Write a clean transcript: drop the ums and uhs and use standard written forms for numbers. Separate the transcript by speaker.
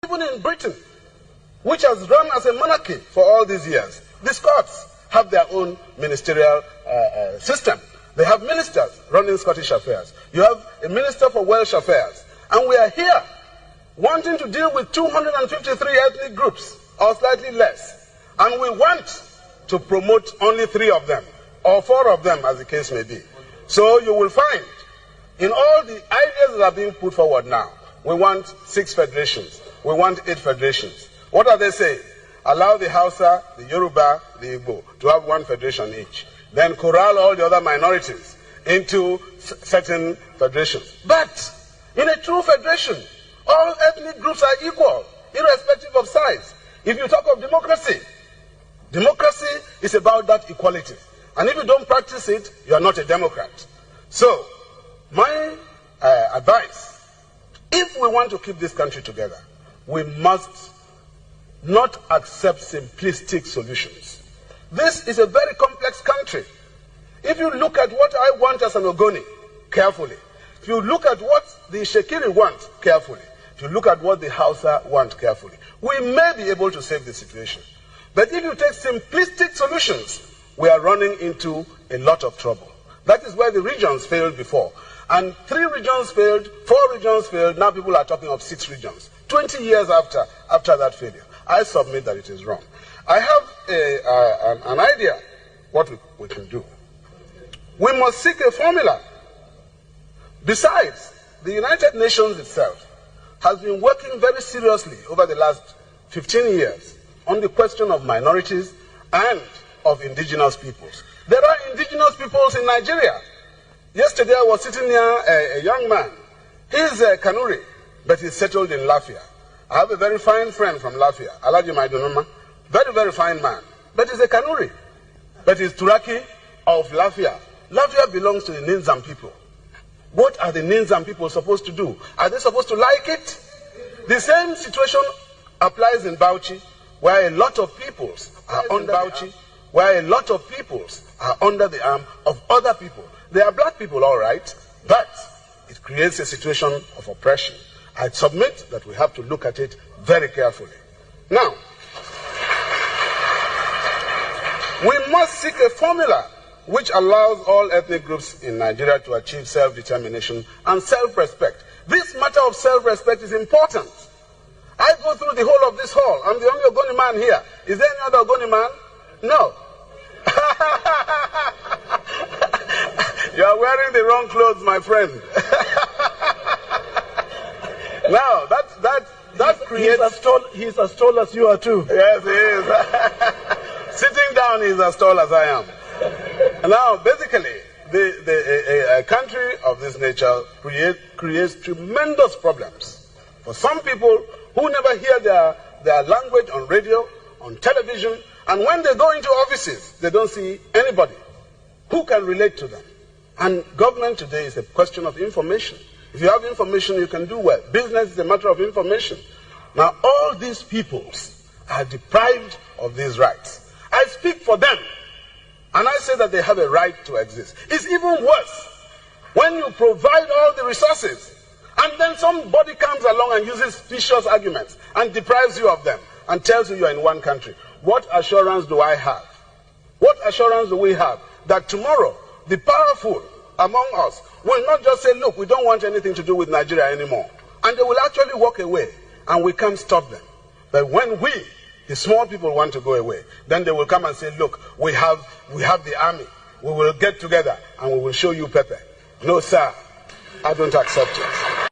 Speaker 1: Even in Britain, which has run as a monarchy for all these years, the Scots have their own ministerial system. They have ministers running Scottish affairs. You have a minister for Welsh affairs. And we are here wanting to deal with 253 ethnic groups, or slightly less. And we want to promote only 3 of them, or 4 of them, as the case may be. So you will find, in all the ideas that are being put forward now, we want 6 federations. We want 8 federations. What are they saying? Allow the Hausa, the Yoruba, the Igbo to have 1 federation each. Then corral all the other minorities into certain federations. But in a true federation, all ethnic groups are equal, irrespective of size. If you talk of democracy, democracy is about that equality. And if you don't practice it, you are not a democrat. So, my advice, if we want to keep this country together, we must not accept simplistic solutions. This is a very complex country. If you look at what I want as an Ogoni, carefully, if you look at what the Shekiri want, carefully, if you look at what the Hausa want, carefully, we may be able to save the situation. But if you take simplistic solutions, we are running into a lot of trouble. That is where the regions failed before. And 3 regions failed, 4 regions failed, now people are talking of 6 regions. 20 years after that failure. I submit that it is wrong. I have an idea what we can do. We must seek a formula. Besides, the United Nations itself has been working very seriously over the last 15 years on the question of minorities and of indigenous peoples. There are indigenous peoples in Nigeria. Yesterday I was sitting near a young man. He's a Kanuri, but he's settled in Lafia. I have a very fine friend from Lafia, Alaji Maidunuma. Very, very fine man. But he's a Kanuri. But he's Turaki of Lafia. Lafia belongs to the Ninzam people. What are the Ninzam people supposed to do? Are they supposed to like it? The same situation applies in Bauchi, where a lot of peoples are under Bauchi, where a lot of peoples are under the arm of other people. They are black people, all right, but it creates a situation of oppression. I submit that we have to look at it very carefully. Now, we must seek a formula which allows all ethnic groups in Nigeria to achieve self-determination and self-respect. This matter of self-respect is important. I go through the whole of this hall. I'm the only Ogoni man here. Is there any other Ogoni man? No. You are wearing the wrong clothes, my friend. Now, that creates...
Speaker 2: He's as tall as you are too.
Speaker 1: Yes, he is. Sitting down, he's as tall as I am. Now, basically, a country of this nature creates tremendous problems. For some people who never hear their language on radio, on television, and when they go into offices, they don't see anybody who can relate to them. And government today is a question of information. If you have information, you can do well. Business is a matter of information. Now, all these peoples are deprived of these rights. I speak for them, and I say that they have a right to exist. It's even worse when you provide all the resources, and then somebody comes along and uses specious arguments and deprives you of them and tells you you are in one country. What assurance do I have? What assurance do we have that tomorrow the powerful among us will not just say, look, we don't want anything to do with Nigeria anymore. And they will actually walk away, and we can't stop them. But when we, the small people, want to go away, then they will come and say, look, we have the army. We will get together, and we will show you Pepe. No, sir, I don't accept it.